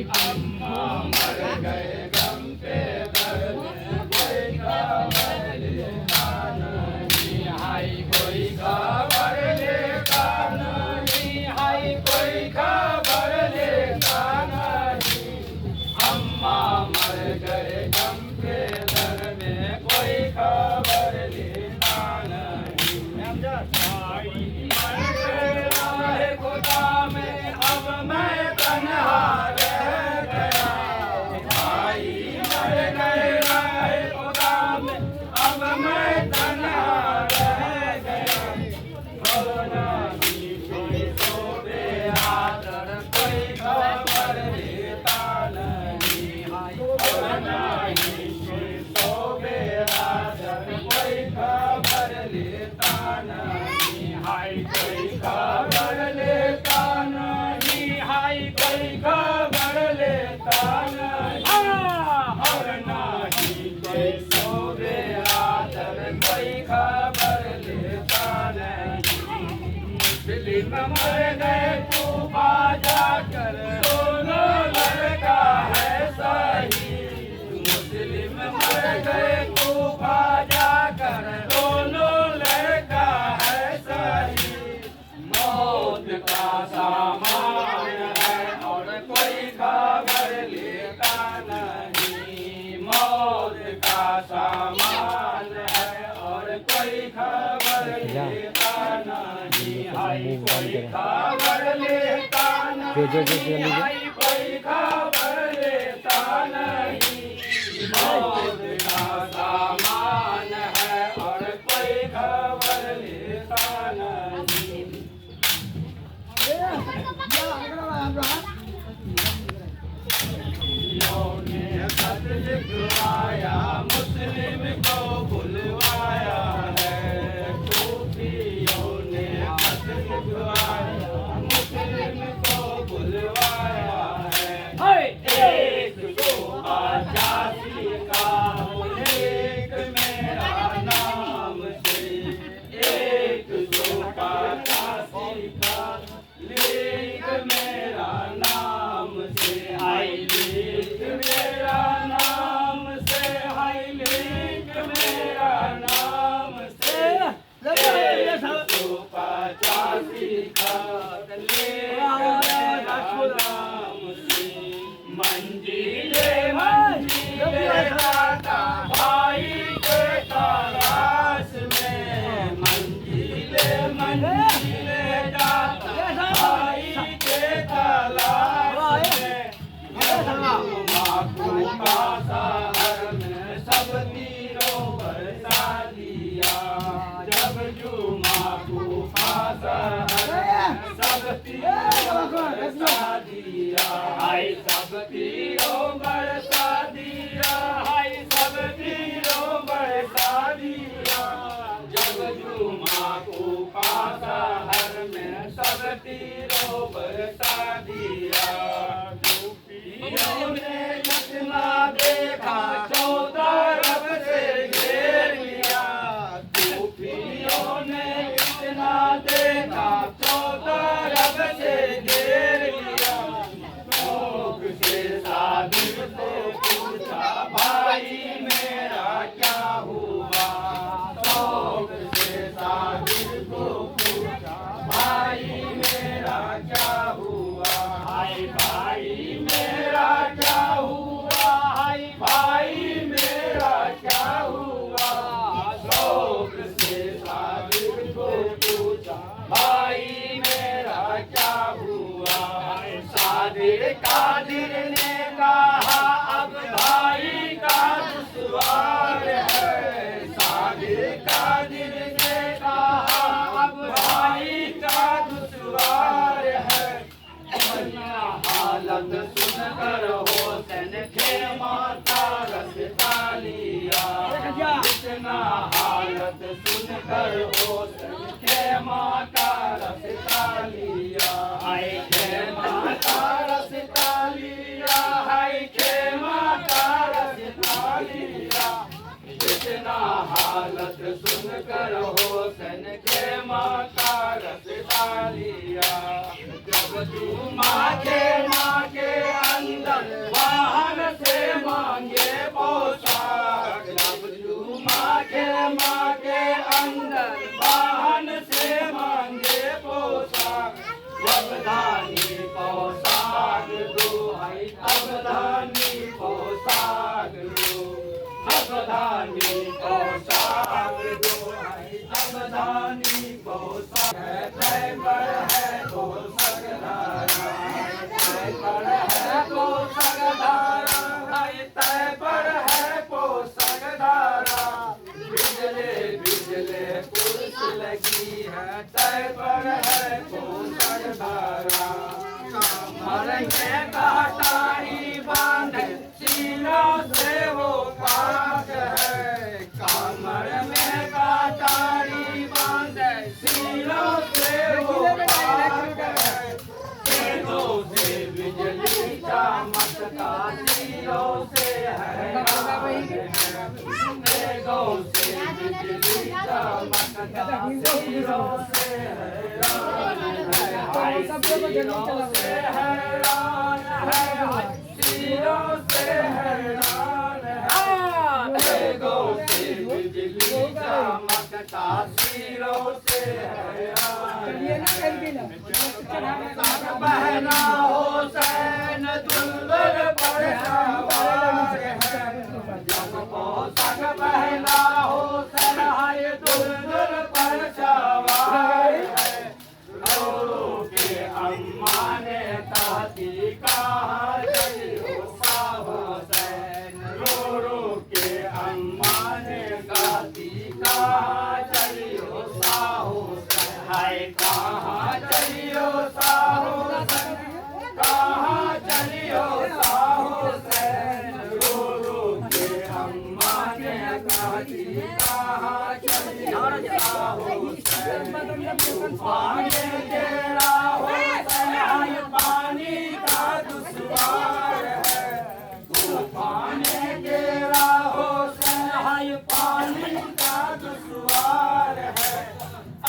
अम्मा मर गए गम के दर्द में कोई खबर लेता नहीं। हाय कोई खबर लेता नहीं। हाय कोई खबर लेता नहीं। अम्मा मर गए गम के दर्द में कोई खबर लेता नहीं। भाई मर गया है खुदा में अब मैं तन्हा रह गया। भाई मर गया है खुदा में अब मैं तन्हा रह गया। भवना की कोई सोबे आदर कोई खबर लेता नहीं। भवना की कोई सोबे आदर कोई खबर लेता नहीं। हाय कोई खबर लेता नहीं। हाय कोई खबर लेता नहीं। और नाही कोई सोबे आदर कोई खबर लेता नहीं। मुस्लिम मर गए तूफा जाकर दोनों लड़का है सही। मुस्लिम मर गए तूफा जाकर दोनों लड़का है सही। मौत का सामान है और कोई खबर लेता नहीं। मौत का सामान है और कोई खबर लेता नहीं। हाय कोई खबर लेता नहीं। हाय कोई खबर लेता नहीं। मौत का सामान है और कोई खबर लेता नहीं। ने खत लिखवाया मुस्लिम को बुलवाया है। सूफियों ने खत लिखवाया मुस्लिम को बुलवाया है। एक तो आजादी का एक मेरा नाम से। एक तो आजादी का लेख मेरा नाम से। हाय लेख मेरा नाम से। हाय लेख मेरा नाम से। एक तो 85 का लेख मेरा नाम से। मंजिले मंजिले जाता भाई के तलाश में। मंजिले मंजिले जाता भाई के तलाश में। माकू का शहर में सब तीरों बरसा दिया। जब जुमा को शहर में सब तीरों बरसा दिया। हाय सब तीरों बरसा दिया। हाय सब तीरों बरसा दिया। जब जुमा को शहर में सब तीरों बरसा दिया। ने जितना देखा चौदह रब से घेर लिया। सूफियों ने जितना देखा चौदह रब से घेर लिया। लोग से सादिक को पूछा भाई मेरा क्या हुआ। लोग से सादिक को पूछा भाई मेरा क्या हुआ। हाय भाई मेरा क्या हुआ। हाय भाई मेरा क्या हुआ। लोग से सादिक को पूछा भाई मेरा क्या हुआ। सादिक कादिर ने कहा अब भाई का दुश्वार है। सादिक कादिर ने कहा अब भाई का दुश्वार है। हालत सुनकर होसन के माता रसता लिया। इतना हालत सुनकर होसन के माता रसता लिया। हाय के माता रसता लिया। हाय के माता रसता लिया। इतना हालत सुनकर होसन के माता रसता लिया। जब तू माँ के अंदर पर है पोषण भरा कमर में कटारी बांधे सीलों से वो पाक है कमर में कटारी बांधे सीलों से वो पाक है तेजों से बिजली चमकता सीलों से है तेजों से बिजली चमकता सीलों से हैरान है सीलों से हैरान है तेजों से बिजली चमकता सीलों से हैरान बहना हुसैन दुल्हन पर सवार है जब पोशाक बहना हुसैन हाय दुल्हन पर सवार है रो के अम्मा ने कहती कहाँ चली हुसैन रो के अम्मा ने कहती कहाँ चली हुसैन हाय कहाँ चली हुसैन कहाँ चली हुसैन रो के अम्मा ने कहती कहाँ चली हुसैन पानी तेरा हुसैन पानी का दुश्वार है पानी तेरा हुसैन पानी का दुश्वार है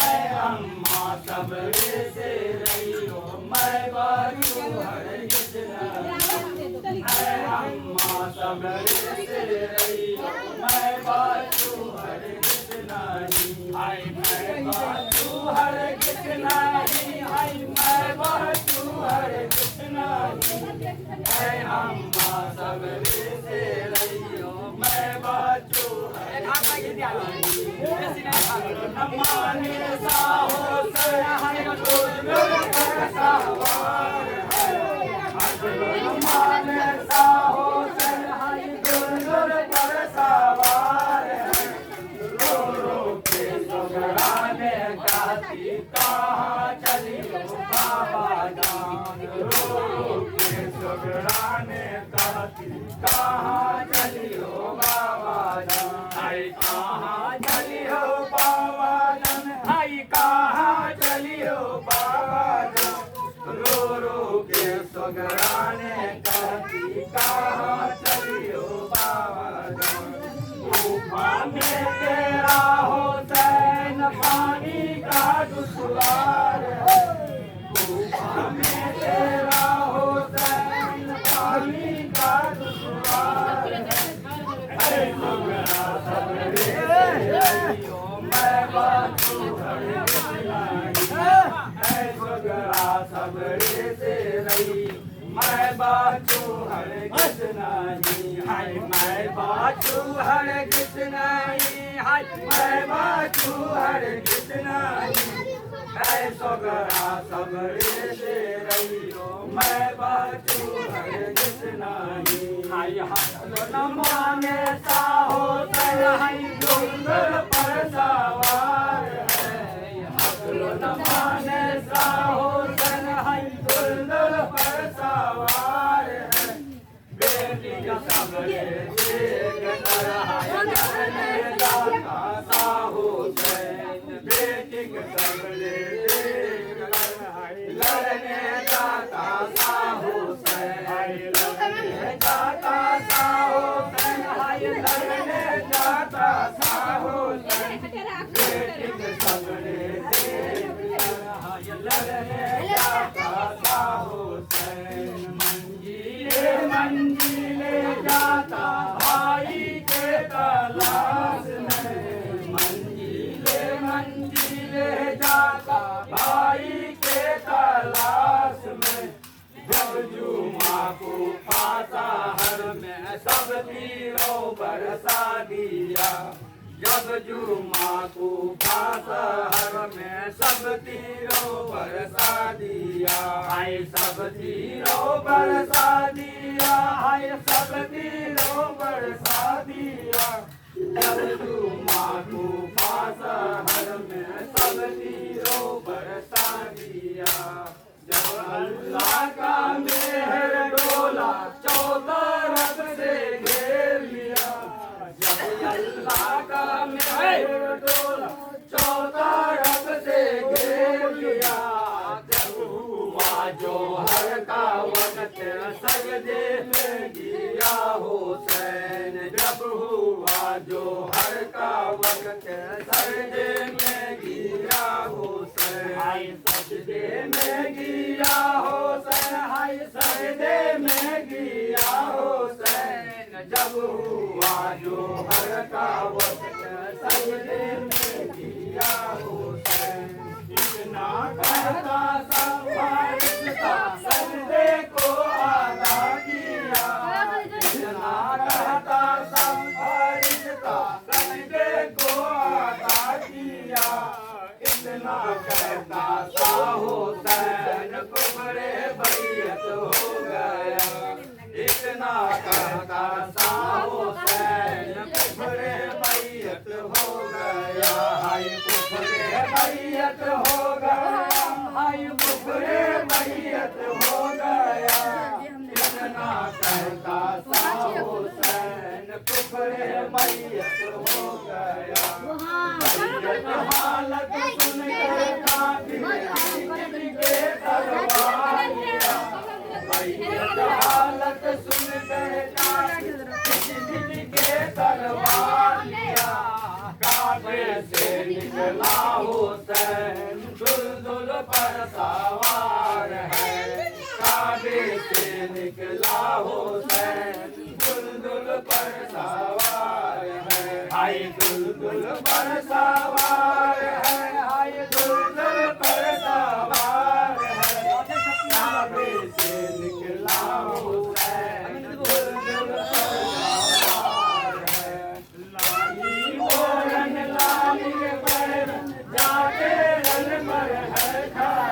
ऐ अम्मा सबरे से रहियो मैं बाजू हरगिज नहीं ऐ अम्मा सबरे से रहियो मैं बाजू हरगिज नहीं हाय मैं बाजू हरगिज नहीं हाय मैं बाजू हरगिज नहीं ऐ अम्मा सबरे से रहियो मैं बाजू हरगिज नहीं माने साहो से हाय दुल्हन पर सवार है माने साहो से हाय दुल्हन पर सवार है रो के सुगराने कहती कहाँ चली बाबा जान रो के सुगराने कहती कहाँ चली हो बाबा जान हाय कहाँ चली हो बाबा जान हाय कहाँ चली हो बाबा जान रो के सुगराने कहती कहाँ चली हो बाबा जान गुफा में तेरा हुसैन पानी का दुश्वार है गुफा में तेरा हुसैन पानी का दुश्वार है मैं बाजू सबरे से रही मैं बाजू हरगिज नहीं हाय मैं बाजू हरगिज नहीं हाय मैं बाजू हरगिज नहीं ऐ सगरा सबरे से रहियो मैं बाजू हरगिज नहीं हाय हाथ न माने साहो से हाय दुल्हन पर सवार है हाथ न माने साहो से हाय दुल्हन पर सवार है बेटी का सबरे देख कर हाय लड़ने जाता साहो से बेटी का सबरे देख कर हाय लड़ने जाता साहो से हाय लड़ने जाता साहो से हाय लड़ने जाता साहो से बेटी का सबरे देख कर हाय लड़ने जाता साहो से मंजिले मंजिले जाता भाई के तलाश में मंजिले मंजिले जाता भाई के तलाश में जब जुमा को फाता हर में सब तीरों बरसा दिया जब जुमा को फाता हर में सब तीरों बरसा दिया हाय सब तीरों बरसा दिया हाय सब तीरों बरसा दिया जब जुमा को फाता हर में सब तीरों अल्लाह का मेहर डोला चौतरफ से घेर लिया। जब अल्लाह का मेहर डोला चौतरफ से घेर लिया। जब हुआ जोहर का वक्त सजदे में गिरा हुसैन। जब हुआ जोहर का वक्त सजदे में गिरा हुसैन। हाय सजदे में गिरा हुसैन। हाय सजदे में गिरा हुसैन। जब हुआ जोहर का वक्त सजदे में गिरा हुसैन। इतना कहता सब फरिश्ता सजदे को अदा किया। इतना कहता सब फरिश्ता सजदे को अदा किया। इतना कहता सा हुसैन कुफरे बैयत हो गया। इतना कहता सा हुसैन कुफरे बैयत हो गया। हाय कुफरे बैयत हो गया। हाय कुफरे बैयत हो गया। इतना कहता सा हुसैन कुफरे बैयत हो गया। बैयत हालत सुनकर काफिर के दरबार लिया। बैयत हालत सुनकर काफिर के दरबार लिया। काबे से निकला हुसैन दुलदुल पर सवार है। काबे से निकला हुसैन दुलदुल पर सवार है। हाय दुलदुल पर सवार है। हाय दुलदुल पर सवार है। काबे से निकला हुसैन दुलदुल पर सवार है। लाली मोरन लाली बैरन जाके रन पर है खड़ा।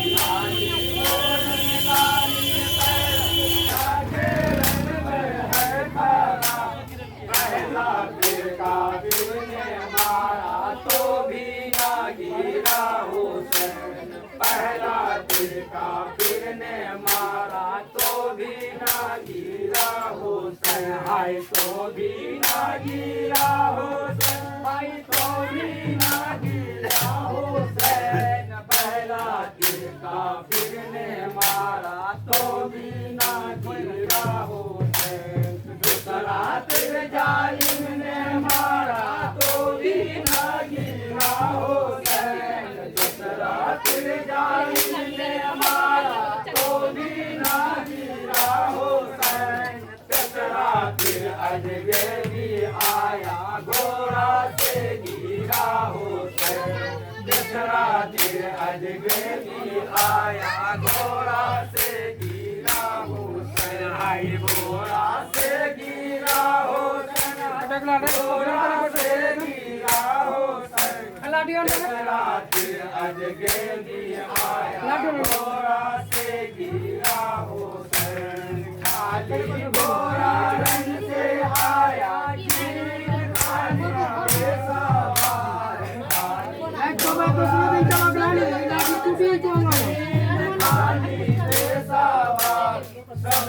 लाली मोरन लाली बैरन जाके रन पर है खड़ा। पहला तीर काफिर ने मारा तो भी ना गिरा हुसैन। पहला तीर काफिर ने मारा तो भी ना गिरा हुसैन। हाय तो भी ना गिरा हुसैन। हाय तो भी ना गिरा हुसैन। पहला तीर काफिर ने मारा तो भी ना गिरा हुसैन। दूसरा तीर जालिम ने मारा तो भी ना गिरा हुसैन। दूसरा तीर जालिम ने मारा तो भी ना गिरा हुसैन। तीसरा तीर अजगरी आया घोड़ा से गिरा हुसैन। तीसरा तीर अजगरी आया घोड़ा से गिरा हुसैन। हाय घोड़ा से गिरा हुसैन। घोड़ा से गिरा हुसैन। तीसरा तीर अजगरी आया घोड़ा से गिरा हुसैन। खाली घोड़ा रंग से आया खाली पे सवार। खाली पे सवार। सब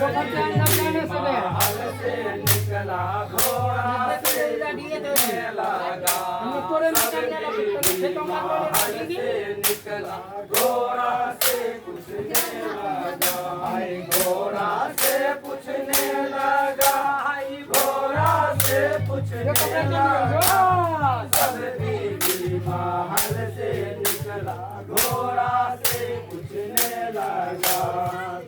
महल से निकला घोड़ा से पूछने लगा। महल से निकला घोड़ा से पूछने लगा। हाय घोड़ा से पूछने लगा। हाय घोड़ा से पूछने लगा। सब बीवी महल से निकला घोड़ा से पूछने लगा।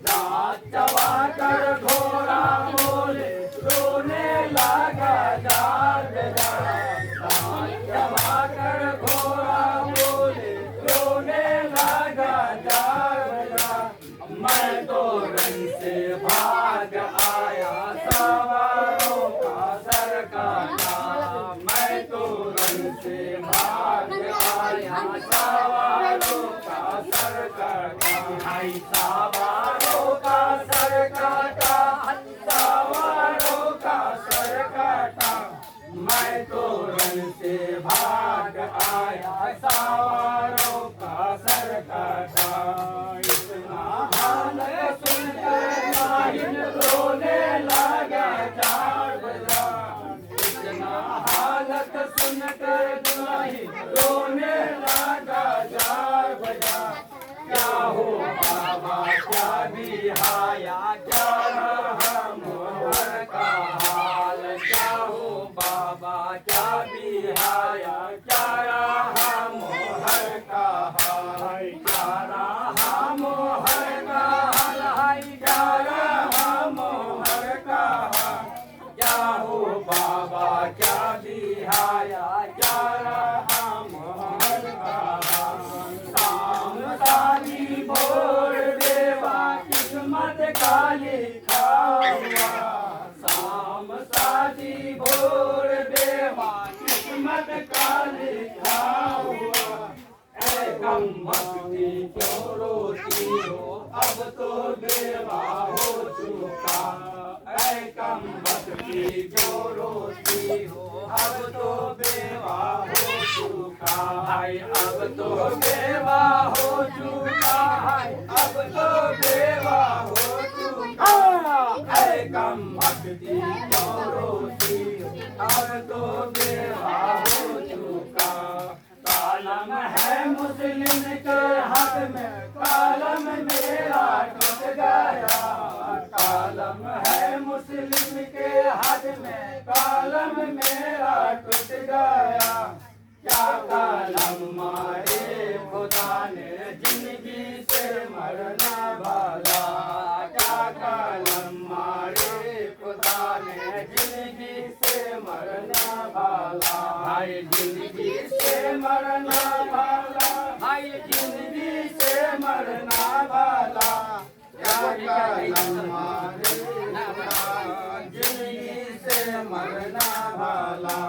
दांत चबा कर घोड़ा बोले रोने लगा जार बेचारा। दांत चबा कर घोड़ा बोले रोने लगा जार बेचारा। मैं तो रंग से भाग आया सवारों का सर काटा। मैं तो रंग से भाग आया सवारों का सर काटा। हाय सवारों का सर काटा। सवारों का सर काटा। मैं तो रंग से भाग आया सवारों का सर काटा। इतना बिहाया क्या रहा मोहर का हाल, क्या हो बाबा क्या बिहाया क्या रहा मोहर का हाल, क्या रहा मोहर का हाल, हाय क्या रहा मोहर का हाल, क्या हो बाबा क्या बिहाया क्या रहा मोहर का हाल। शाम सारी भोर देवा किस्मत का लिखा हुआ, शाम सारी भोर देवा किस्मत का लिखा हुआ। ऐ कम बख्ती क्यों रोती हो अब तो बेवा हो चुका, ऐ कम बख्ती क्यों रोती हो अब तो बेवा हो चुका, हाय अब तो बेवा हो चुका, हाय अब तो बेवा हो चुका। ऐ कम बख्ती क्यों रोती हो अब तो बेवा हो चुका। कालम है मुस्लिम के हाथ में, कालम मेरा टूट गया, कालम है मुस्लिम के हाथ में, कालम मेरा टूट गया। क्या कालम मारे खुदा ने जिंदगी से मरना भला, क्या कालम मारे खुदा ने जिंदगी से मरना भला, हाय जिंदगी से मरना भला, हाय जिंदगी से मरना भला। क्या कालम मारे खुदा जिंदगी से मरना भला।